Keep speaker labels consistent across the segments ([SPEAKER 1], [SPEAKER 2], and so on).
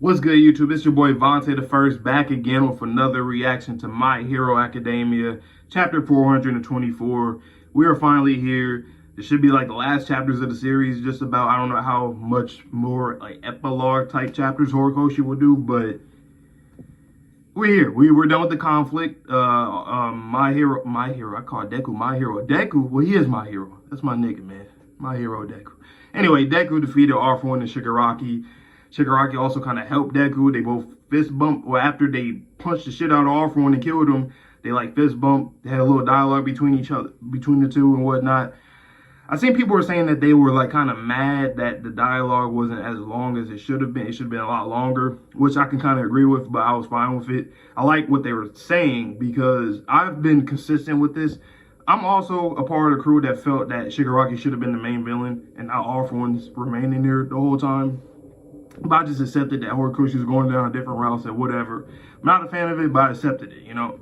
[SPEAKER 1] What's good, YouTube? It's your boy Vontae the First, back again with another reaction to My Hero Academia, chapter 424. We are finally here. It should be like the last chapters of the series, just about, I don't know how much more like epilogue type chapters Horikoshi will do, but we're here. We're done with the conflict. My hero, I call Deku my hero. Deku, well, he is my hero. That's my nigga, man. My hero, Deku. Anyway, Deku defeated All For One and Shigaraki. Shigaraki also kind of helped Deku. They both fist bumped. Well, after they punched the shit out of All For One and killed him, they like fist bumped. They had a little dialogue between each other, between the two and whatnot. I seen people were saying that they were like kind of mad that the dialogue wasn't as long as it should have been. It should have been a lot longer, which I can kind of agree with, but I was fine with it. I like what they were saying because I've been consistent with this. I'm also a part of the crew that felt that Shigaraki should have been the main villain and not All For One's remaining there the whole time. But I just accepted that Horikoshi was going down a different route, said whatever. I'm not a fan of it, but I accepted it, you know.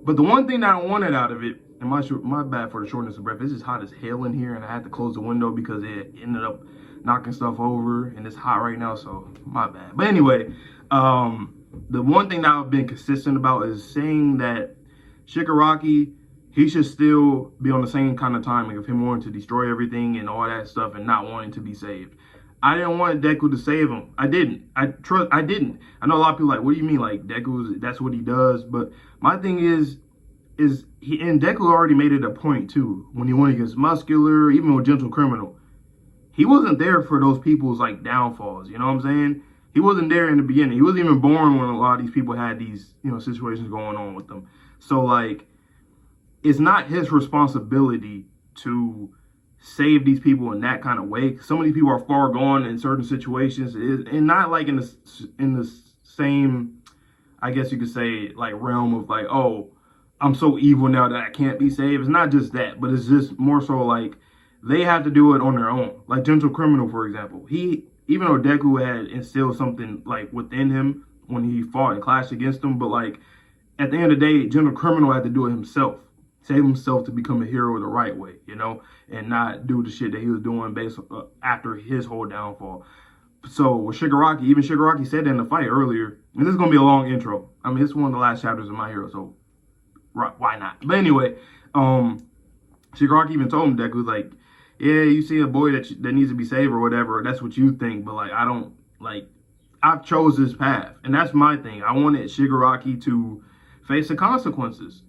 [SPEAKER 1] But the one thing that I wanted out of it, and my bad for the shortness of breath, it's just hot as hell in here, and I had to close the window because it ended up knocking stuff over, and it's hot right now, so my bad. But anyway, the one thing that I've been consistent about is saying that Shigaraki, he should still be on the same kind of timing of him wanting to destroy everything and all that stuff and not wanting to be saved. I didn't want Deku to save him. I didn't. I didn't. I know a lot of people are like, what do you mean? Like, Deku, that's what he does. But my thing is he, and Deku already made it a point too. When he went against Muscular, even with Gentle Criminal, he wasn't there for those people's like downfalls. You know what I'm saying? He wasn't there in the beginning. He wasn't even born when a lot of these people had these, you know, situations going on with them. So like, it's not his responsibility to save these people in that kind of way. Some of these people are far gone in certain situations, and not like in the same, I guess you could say, like realm of like, oh, I'm so evil now that I can't be saved. It's not just that, but it's just more so like they have to do it on their own. Like Gentle Criminal, for example, even though Deku had instilled something like within him when he fought and clashed against him, but like at the end of the day, Gentle Criminal had to do it himself. Save himself to become a hero the right way, you know, and not do the shit that he was doing based after his whole downfall. So with Shigaraki, even Shigaraki said in the fight earlier, and this is gonna be a long intro. I mean, it's one of the last chapters of My Hero, so why not? But anyway, Shigaraki even told him, Deku, like, yeah, you see a boy that needs to be saved or whatever. That's what you think, but like, I don't like. I've chose this path, and that's my thing. I wanted Shigaraki to face the consequences.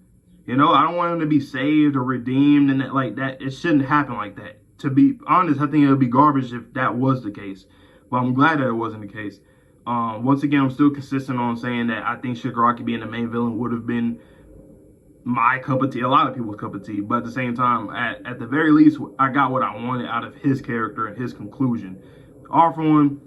[SPEAKER 1] You know, I don't want him to be saved or redeemed and that, like that. It shouldn't happen like that. To be honest, I think it would be garbage if that was the case. But I'm glad that it wasn't the case. Once again, I'm still consistent on saying that I think Shigaraki being the main villain would have been my cup of tea, a lot of people's cup of tea. But at the same time, at the very least, I got what I wanted out of his character and his conclusion. All For One,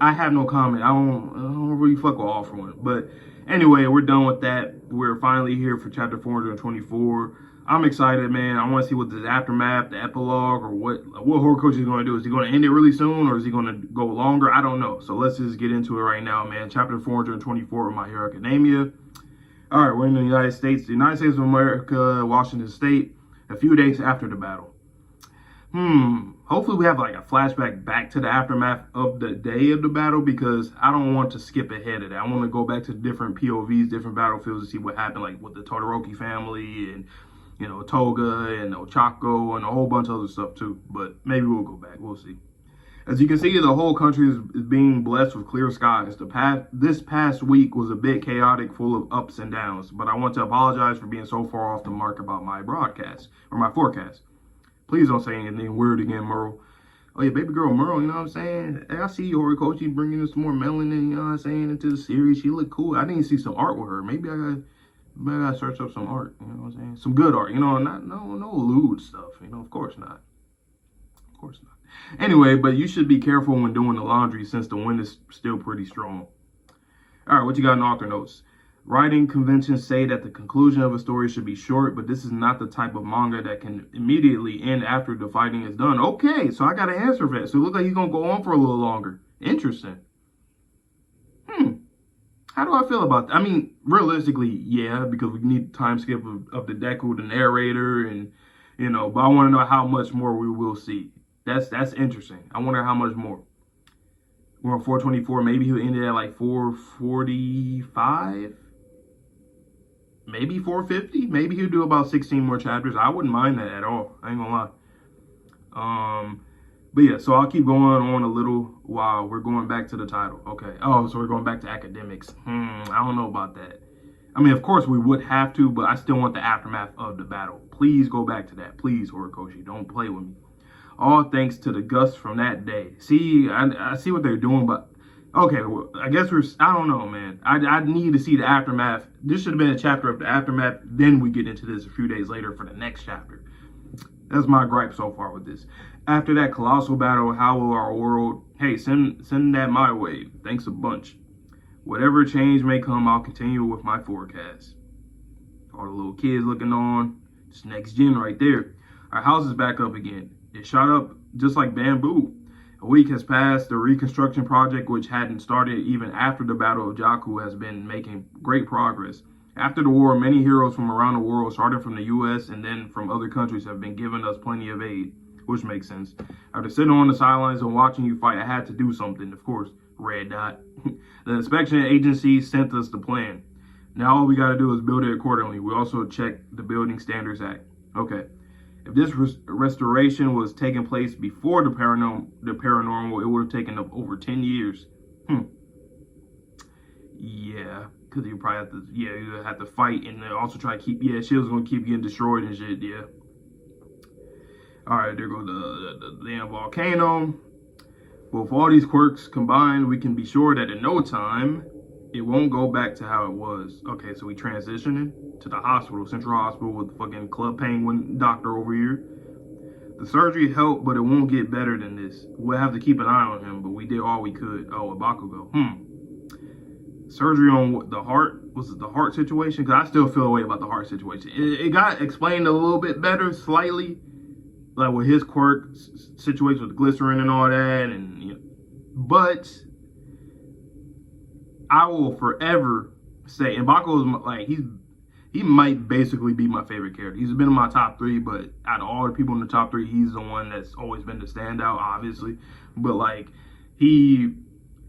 [SPEAKER 1] I have no comment. I don't really fuck with All For One. But anyway, we're done with that. We're finally here for chapter 424. I'm excited, man. I want to see what this aftermath, the epilogue, or what Horikoshi is going to do. Is he going to end it really soon, or is he going to go longer? I don't know. So let's just get into it right now, man. Chapter 424 of My Hero Academia. All right, we're in the United States. The United States of America, Washington State, a few days after the battle. Hopefully we have like a flashback back to the aftermath of the day of the battle, because I don't want to skip ahead of that. I want to go back to different POVs, different battlefields to see what happened, like with the Todoroki family and, you know, Toga and Ochako and a whole bunch of other stuff too. But maybe we'll go back. We'll see. As you can see, the whole country is being blessed with clear skies. This past week was a bit chaotic, full of ups and downs. But I want to apologize for being so far off the mark about my broadcast or my forecast. Please don't say anything weird again, Merle. Oh, yeah, baby girl Merle, you know what I'm saying? Hey, I see you, Horikoshi, bringing us some more melanin, you know what I'm saying, into the series. She looked cool. I didn't see some art with her. Maybe I gotta search up some art, you know what I'm saying? Some good art, you know, no lewd stuff, you know, of course not. Of course not. Anyway, but you should be careful when doing the laundry since the wind is still pretty strong. All right, what you got in author notes? Writing conventions say that the conclusion of a story should be short, but this is not the type of manga that can immediately end after the fighting is done. Okay, so I got an answer for that. So it looks like he's going to go on for a little longer. Interesting. How do I feel about that? I mean, realistically, yeah, because we need time skip of the Deku, the narrator, and, you know, but I want to know how much more we will see. That's interesting. I wonder how much more. We're on 424. Maybe he'll end it at like 445. Maybe 450. Maybe he'll do about 16 more chapters. I wouldn't mind that at all. I ain't gonna lie. But yeah, so I'll keep going on a little while we're going back to the title. Okay. Oh, so we're going back to academics. I don't know about that. I mean, of course we would have to, but I still want the aftermath of the battle. Please go back to that. Please, Horikoshi, don't play with me. All thanks to the gust from that day. See, I see what they're doing, but okay, well, I guess I don't know, man. I need to see the aftermath. This should have been a chapter of the aftermath. Then we get into this a few days later for the next chapter. That's my gripe so far with this. After that colossal battle, how will our world... Hey, send that my way. Thanks a bunch. Whatever change may come, I'll continue with my forecast. All the little kids looking on. It's next gen right there. Our house is back up again. It shot up just like bamboo. A week has passed. The reconstruction project, which hadn't started even after the Battle of Jakku, has been making great progress. After the war, many heroes from around the world, starting from the U.S. and then from other countries, have been giving us plenty of aid, which makes sense. After sitting on the sidelines and watching you fight, I had to do something, of course. Red dot. The inspection agency sent us the plan. Now all we got to do is build it accordingly. We also check the Building Standards Act. Okay. If this restoration was taking place before the paranormal, it would have taken up over 10 years. Yeah, because you probably have to, you have to fight and then also try to keep, shit was going to keep getting destroyed and shit, yeah. All right, there goes the damn volcano. Well, with all these quirks combined, we can be sure that in no time, it won't go back to how it was. Okay, so we transitioning to the hospital, Central Hospital, with the fucking Club Penguin doctor over here. The surgery helped, but it won't get better than this. We'll have to keep an eye on him, but we did all we could. Oh, a Bakugo. Surgery on what, the heart? Was it the heart situation? Because I still feel a way about the heart situation. It got explained a little bit better, slightly. Like with his quirk situation with the glycerin and all that. And but I will forever say, and Bakugo is like, he might basically be my favorite character. He's been in my top 3, but out of all the people in the top 3, he's the one that's always been the standout, obviously. But like,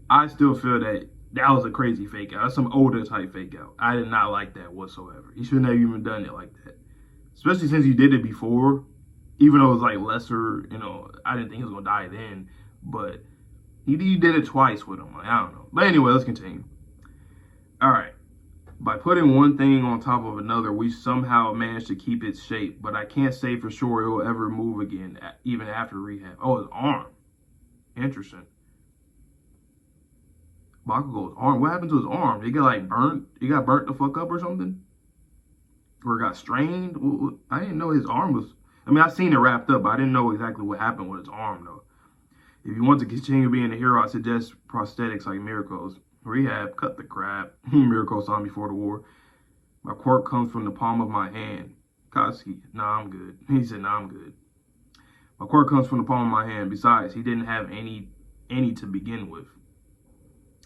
[SPEAKER 1] I still feel that was a crazy fake out. That's some older type fake out. I did not like that whatsoever. He shouldn't have even done it like that. Especially since he did it before. Even though it was like lesser, I didn't think he was going to die then. But he did it twice with him. Like, I don't know. But anyway, let's continue. All right. By putting one thing on top of another, we somehow managed to keep its shape. But I can't say for sure it will ever move again, even after rehab. Oh, his arm. Interesting. Bakugo's arm. What happened to his arm? He got like burnt? He got burnt the fuck up or something? Or got strained? I didn't know his arm was... I mean, I've seen it wrapped up, but I didn't know exactly what happened with his arm, though. If you want to continue being a hero, I suggest prosthetics like Miracles. Rehab, cut the crap. Miracle saw me before the war. My quirk comes from the palm of my hand. Katsuki, nah, I'm good. He said, nah, I'm good. My quirk comes from the palm of my hand. Besides, he didn't have any to begin with.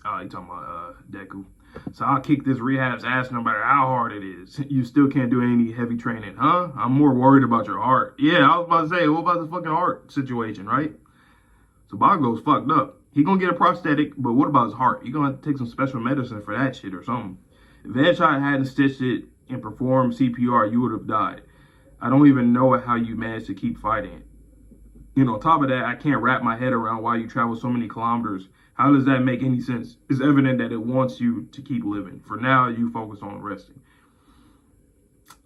[SPEAKER 1] Oh, you talking about Deku. So I'll kick this rehab's ass no matter how hard it is. You still can't do any heavy training, huh? I'm more worried about your heart. Yeah, I was about to say, what about the fucking heart situation, right? So Bakugo's fucked up. He gonna get a prosthetic, but what about his heart? You gonna have to take some special medicine for that shit or something. If Headshot hadn't stitched it and performed CPR, you would have died. I don't even know how you managed to keep fighting. On top of that, I can't wrap my head around why you travel so many kilometers. How does that make any sense? It's evident that it wants you to keep living. For now, you focus on resting.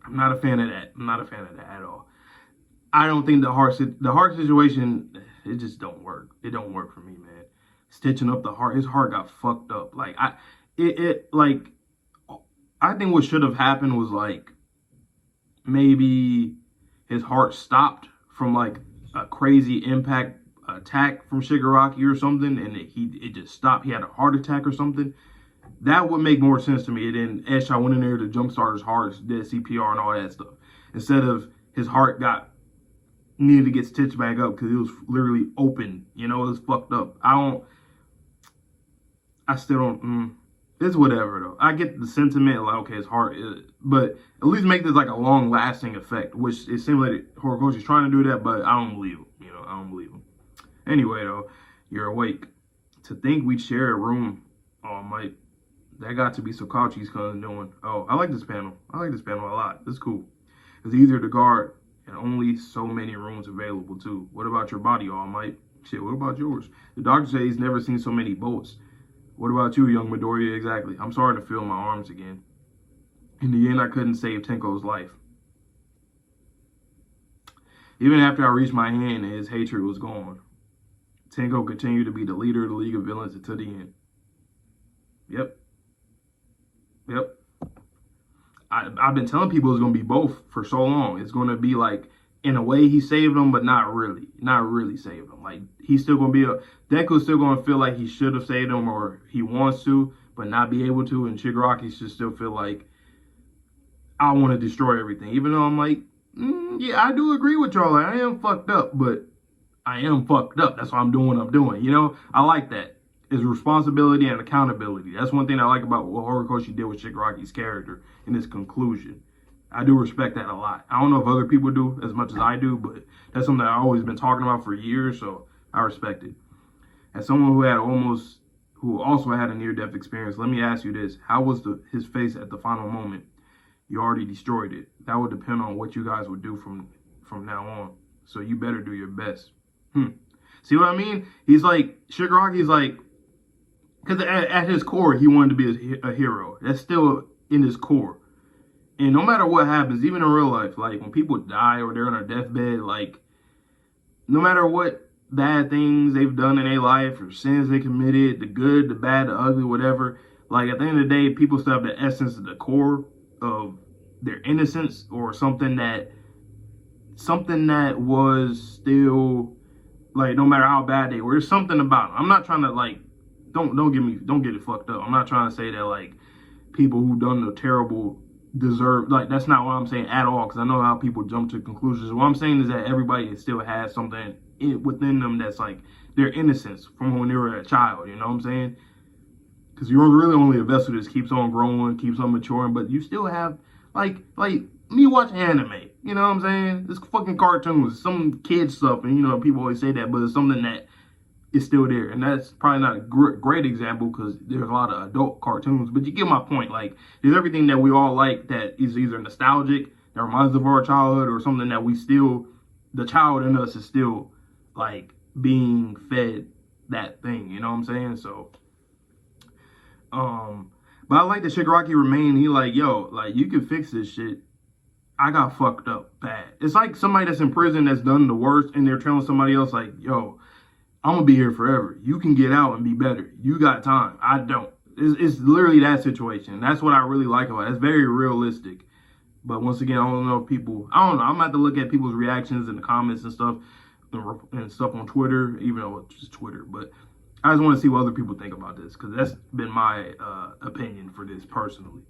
[SPEAKER 1] I'm not a fan of that. I'm not a fan of that at all. I don't think the heart situation, it just don't work. It don't work for me, man. Stitching up the heart, his heart got fucked up. Like I think what should have happened was like maybe his heart stopped from like a crazy impact attack from Shigaraki or something, and it just stopped. He had a heart attack or something. That would make more sense to me. And then Eshai went in there to jumpstart his heart, did CPR and all that stuff. Instead of his heart needed to get stitched back up because it was literally open. It was fucked up. I still don't. It's whatever though. I get the sentiment, like okay, his heart is, but at least make this like a long lasting effect, which it seems like Horikoshi's trying to do that, but I don't believe him. I don't believe him. Anyway though, you're awake. To think we'd share a room. Oh, Mike. That got to be Sokauchi's cousin doing. Oh, I like this panel. I like this panel a lot. It's cool. It's easier to guard and only so many rooms available, too. What about your body, All Might? Shit, what about yours? The doctor says he's never seen so many bolts. What about you, young Midoriya? Exactly. I'm sorry to feel my arms again. In the end, I couldn't save Tenko's life. Even after I reached my hand and his hatred was gone, Tenko continued to be the leader of the League of Villains until the end. Yep. I've been telling people it's going to be both for so long. It's going to be like, in a way, he saved them, but not really. Not really saved them. Like, he's still going to be Deku's still going to feel like he should have saved them or he wants to, but not be able to. And Shigaraki should still feel like, I want to destroy everything. Even though I'm like, yeah, I do agree with y'all. Like, I am fucked up, but I am fucked up. That's why I'm doing what I'm doing. You know, I like that. It's responsibility and accountability. That's one thing I like about what Horikoshi did with Shigaraki's character in his conclusion. I do respect that a lot. I don't know if other people do as much as I do, but that's something I've always been talking about for years, so I respect it. As someone who also had a near-death experience, let me ask you this. How was his face at the final moment? You already destroyed it. That would depend on what you guys would do from now on. So you better do your best. See what I mean? He's like, Shigaraki's like, because at his core, he wanted to be a hero. That's still in his core. And no matter what happens, even in real life, like when people die or they're on their deathbed, like no matter what bad things they've done in their life or sins they committed, the good, the bad, the ugly, whatever, like at the end of the day, people still have the essence of the core of their innocence or something that was still like no matter how bad they were, there's something about them. I'm not trying to like don't get it fucked up. I'm not trying to say that like people who done the terrible deserve, like that's not what I'm saying at all, because I know how people jump to conclusions. What I'm saying is that everybody still has something within them that's like their innocence from when they were a child, you know what I'm saying? Because you're really only a vessel that keeps on growing, keeps on maturing, but you still have like me watch anime, you know what I'm saying? It's fucking cartoons, some kid stuff, and you know people always say that, but it's something that is still there. And that's probably not a great example because there's a lot of adult cartoons, but you get my point. Like there's everything that we all like that is either nostalgic, that reminds us of our childhood, or something that we still, the child in us is still like being fed that thing, you know what I'm saying? So but I like that Shigaraki remained, he like, yo, like you can fix this shit. I got fucked up bad. It's like somebody that's in prison that's done the worst and they're telling somebody else like, yo, I'm going to be here forever. You can get out and be better. You got time. I don't. It's literally that situation. That's what I really like about it. It's very realistic. But once again, I don't know if people, I don't know. I'm going to have to look at people's reactions in the comments and stuff on Twitter, even though it's just Twitter. But I just want to see what other people think about this because that's been my opinion for this personally.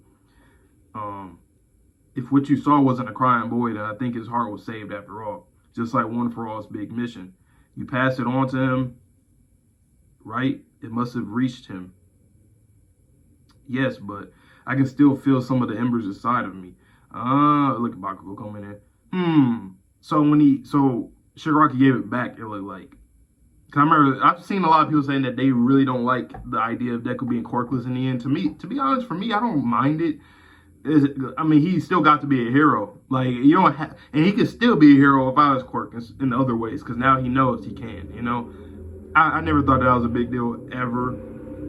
[SPEAKER 1] If what you saw wasn't a crying boy, then I think his heart was saved after all. Just like One for All's big mission. You pass it on to him, right? It must have reached him. Yes, but I can still feel some of the embers inside of me. Look at Bakugo coming in. So Shigaraki gave it back, it looked like. Cause I remember, I've seen a lot of people saying that they really don't like the idea of Deku being quirkless in the end. To be honest, for me, I don't mind it. He still got to be a hero. Like, you don't have, and he could still be a hero if I was quirk in other ways, because now he knows he can, you know? I never thought that was a big deal ever,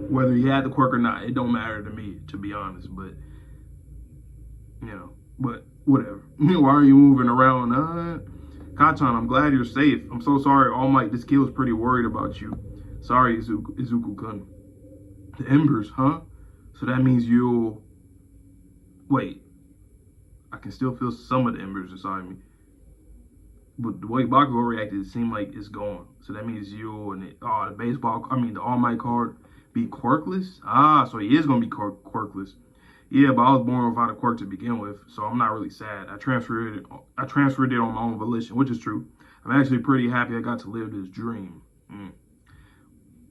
[SPEAKER 1] whether he had the quirk or not. It don't matter to me, to be honest, but, you know, but whatever. Why are you moving around? Kachan, I'm glad you're safe. I'm so sorry, All Might. This kid's pretty worried about you. Sorry, Izuku-kun. The embers, huh? So that means you'll... Wait, I can still feel some of the embers inside me. But the way Bakugo reacted, it seemed like it's gone. So that means you and the All Might card be quirkless? So he is going to be quirkless. Yeah, but I was born without a quirk to begin with, so I'm not really sad. I transferred it on my own volition, which is true. I'm actually pretty happy I got to live this dream.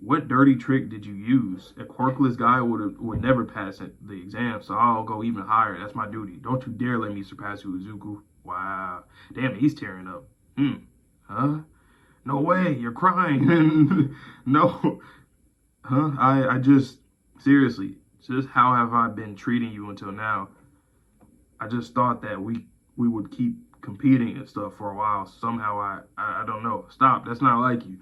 [SPEAKER 1] What dirty trick did you use? A quirkless guy would never pass the exam, so I'll go even higher. That's my duty. Don't you dare let me surpass you, Izuku. Wow. Damn, he's tearing up. Huh? No way, you're crying. No. Huh? I just, seriously, just how have I been treating you until now? I just thought that we would keep competing and stuff for a while. Somehow I don't know. Stop. That's not like you.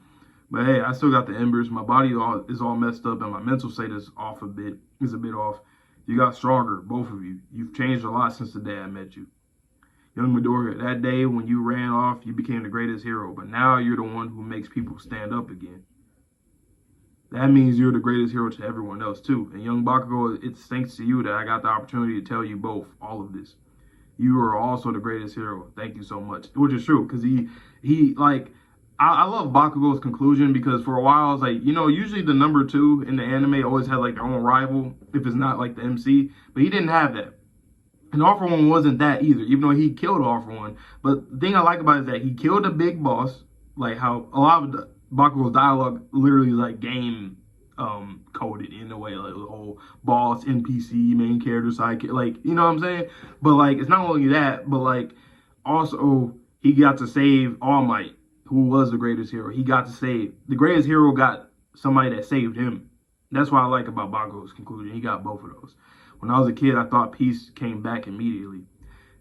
[SPEAKER 1] But hey, I still got the embers. My body is all messed up, and my mental state is off a bit. Is a bit off. You got stronger, both of you. You've changed a lot since the day I met you. Young Midoriya, that day when you ran off, you became the greatest hero. But now you're the one who makes people stand up again. That means you're the greatest hero to everyone else too. And young Bakugo, it's thanks to you that I got the opportunity to tell you both all of this. You are also the greatest hero. Thank you so much. Which is true, because he like I love Bakugo's conclusion, because for a while I was like, usually the number two in the anime always had like their own rival if it's not like the MC, but he didn't have that. And All For One wasn't that either, even though he killed All For One. But the thing I like about it is that he killed the big boss, like how a lot of Bakugo's dialogue literally like game coded in a way, like the whole boss, NPC, main character, sidekick, like, you know what I'm saying? But like, it's not only that, but like, also he got to save All Might, who was the greatest hero. He got to save the greatest hero, got somebody that saved him. That's what I like about Bakugo's conclusion. He got both of those. When I was a kid, I thought peace came back immediately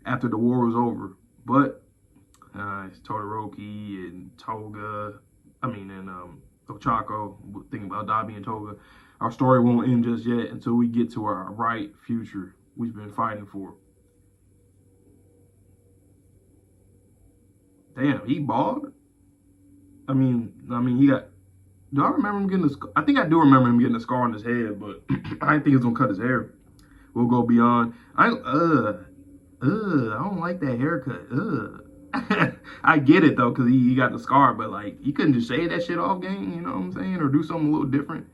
[SPEAKER 1] after the war was over, but it's Todoroki and Toga, and Ochako, thinking about Dabi and Toga. Our story won't end just yet until we get to our bright future we've been fighting for. Damn, he bald? He got. Do I remember him getting a scar? I think I do remember him getting a scar on his head, but I didn't think he was gonna cut his hair. We'll go beyond. I don't like that haircut. I get it though, because he got the scar, but like, he couldn't just shave that shit off, gang, you know what I'm saying? Or do something a little different.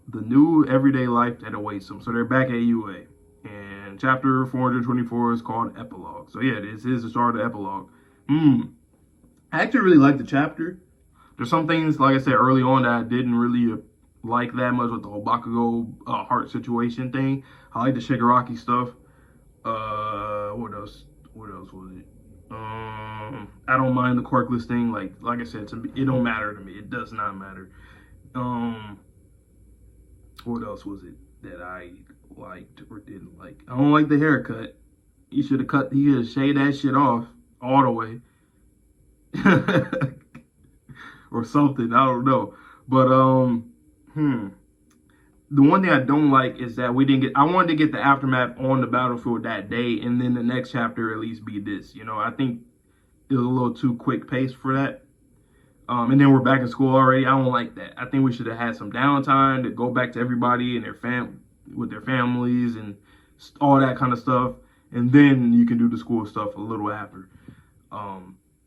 [SPEAKER 1] The new everyday life that awaits them. So they're back at UA. And chapter 424 is called Epilogue. So yeah, this is the start of the epilogue. I actually really like the chapter. There's some things, like I said early on, that I didn't really like that much with the whole Bakugo heart situation thing. I like the Shigaraki stuff. What else? What else was it? I don't mind the quirkless thing. Like I said, to me, it don't matter to me. It does not matter. What else was it that I liked or didn't like? I don't like the haircut. He should have shaved that shit off all the way. Or something. I don't know. But the one thing I don't like is that we didn't get. I wanted to get the aftermath on the battlefield that day, and then the next chapter at least be this. I think it was a little too quick pace for that. And then we're back in school already. I don't like that. I think we should have had some downtime to go back to everybody and with their families and all that kind of stuff, and then you can do the school stuff a little after.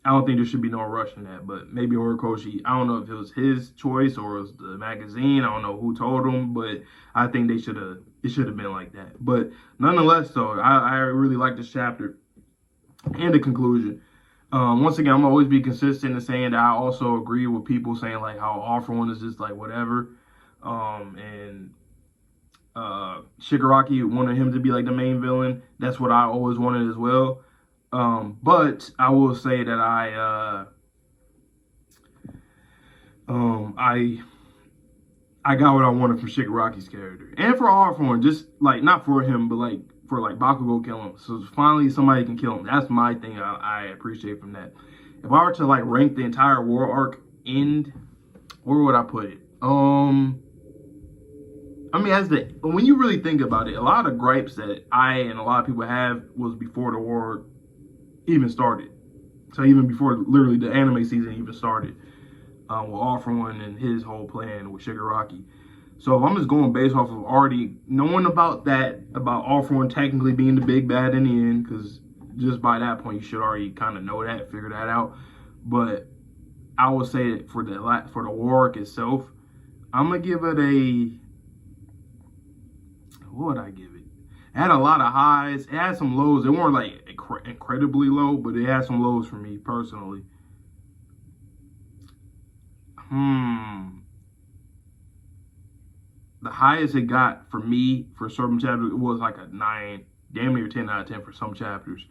[SPEAKER 1] I don't think there should be no rush in that, but maybe Horikoshi, I don't know if it was his choice or it was the magazine. I don't know who told him, but I think it should have been like that. But nonetheless, though, I really like this chapter and the conclusion. Once again, I'm always be consistent in saying that I also agree with people saying like how All For One is just like whatever. And Shigaraki wanted him to be like the main villain. That's what I always wanted as well. But I will say that I got what I wanted from Shigaraki's character. And for All For One, just like not for him, but like for like Bakugo kill him. So finally somebody can kill him. That's my thing I appreciate from that. If I were to like rank the entire war arc end, where would I put it? When you really think about it, a lot of gripes that I and a lot of people have was before the war even started. So even before literally the anime season even started, with All For One and his whole plan with Shigaraki. So if I'm just going based off of already knowing about All For One technically being the big bad in the end, because just by that point you should already kind of know that, figure that out. But I would say that for the war arc itself, I'm gonna give it a. What would I give it? It had a lot of highs. It had some lows. They weren't like incredibly low, but it had some lows for me personally. The highest it got for me for certain chapters, it was like a 9, damn near 10 out of 10 for some chapters.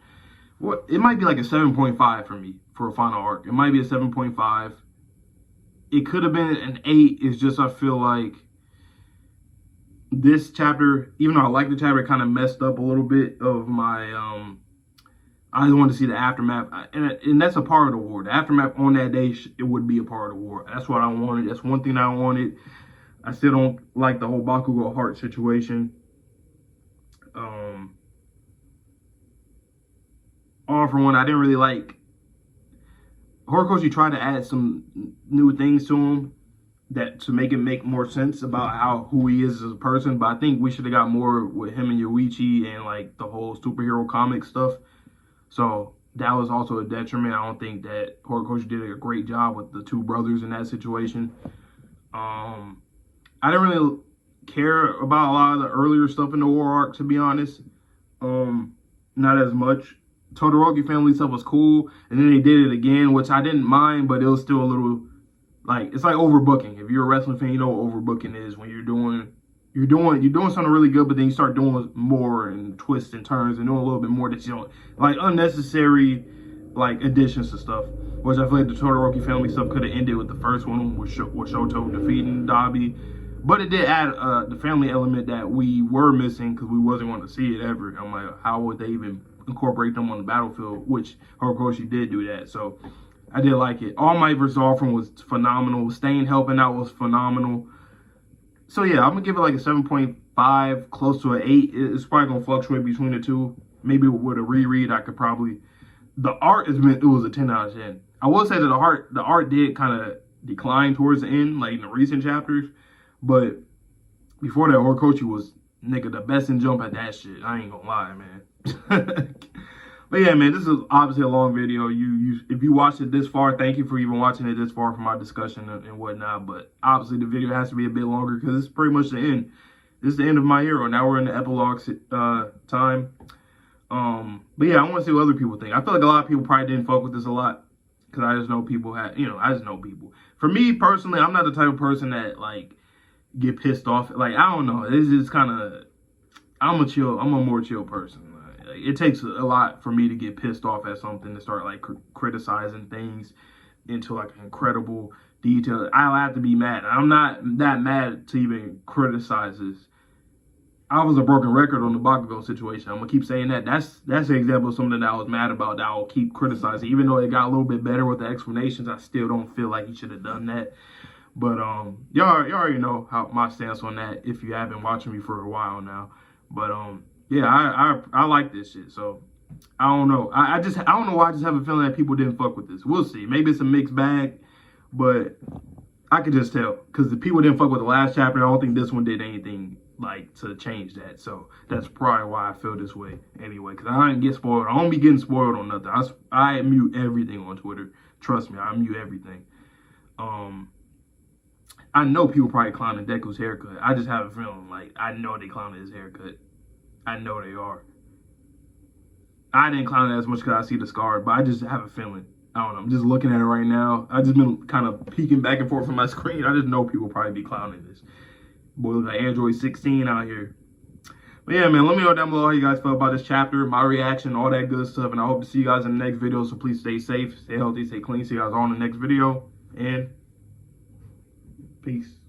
[SPEAKER 1] It might be like a 7.5 for me for a final arc. It might be a 7.5. it could have been an 8. It's just I feel like this chapter, even though I like the chapter, it kind of messed up a little bit of my I just wanted to see the aftermath, and that's a part of the war. The aftermath on that day, it would be a part of the war. That's what I wanted. That's one thing I wanted. I still don't like the whole Bakugo heart situation. All for one, I didn't really like. Horikoshi tried to add some new things to him that to make it make more sense about who he is as a person. But I think we should have got more with him and Yoichi and like the whole superhero comic stuff. So that was also a detriment. I don't think that Horikoshi did a great job with the two brothers in that situation. I didn't really care about a lot of the earlier stuff in the war arc, to be honest. Not as much. Todoroki family stuff was cool, and then they did it again, which I didn't mind, but it was still a little like it's like overbooking. If you're a wrestling fan, you know what overbooking is when you're doing something really good, but then you start doing more and twists and turns and doing a little bit more that you don't like, unnecessary like additions to stuff. Which I feel like the Todoroki family stuff could have ended with the first one with Shoto defeating Dabi. But it did add the family element that we were missing because we wasn't going to see it ever. I'm like, how would they even incorporate them on the battlefield? Which Horikoshi did do that. So I did like it. All Might vs. All Friend was phenomenal. Stain helping out was phenomenal. So yeah, I'm going to give it like a 7.5, close to an 8. It's probably going to fluctuate between the two. Maybe with a reread, I could probably... The art it was a 10 out of 10. I will say that the art did kind of decline towards the end, like in the recent chapters. But before that, Horikoshi was, nigga, the best in Jump at that shit. I ain't gonna lie, man. But yeah, man, this is obviously a long video. If you watched it this far, thank you for even watching it this far for my discussion and whatnot. But obviously the video has to be a bit longer because it's pretty much the end. This is the end of My Hero. Now we're in the epilogue time. But yeah, I want to see what other people think. I feel like a lot of people probably didn't fuck with this a lot because I just know people I just know people. For me personally, I'm not the type of person that like get pissed off. Like, I don't know. It's just kind of, I'm a more chill person. Like, it takes a lot for me to get pissed off at something to start like criticizing things into like incredible detail. I'll have to be mad. I'm not that mad to even criticize this. I was a broken record on the Bakugo situation. I'm gonna keep saying that. That's an example of something that I was mad about that I'll keep criticizing. Even though it got a little bit better with the explanations, I still don't feel like he should have done that. But y'all already know how my stance on that if you have been watching me for a while now. But yeah, I like this shit. So I don't know. I don't know why I just have a feeling that people didn't fuck with this. We'll see. Maybe it's a mixed bag, but I could just tell because the people didn't fuck with the last chapter. I don't think this one did anything like to change that. So that's probably why I feel this way anyway. Because I didn't get spoiled. I don't be getting spoiled on nothing. I mute everything on Twitter. Trust me, I mute everything. I know people probably clowning Deku's haircut. I just have a feeling like I know they clowning his haircut. I know they are. I didn't clown it as much because I see the scar, but I just have a feeling. I don't know. I'm just looking at it right now. I just been kind of peeking back and forth from my screen. I just know people probably be clowning this. Boy, look like Android 16 out here. But yeah, man, let me know down below how you guys felt about this chapter, my reaction, all that good stuff. And I hope to see you guys in the next video. So please stay safe, stay healthy, stay clean. See you guys all in the next video. And peace.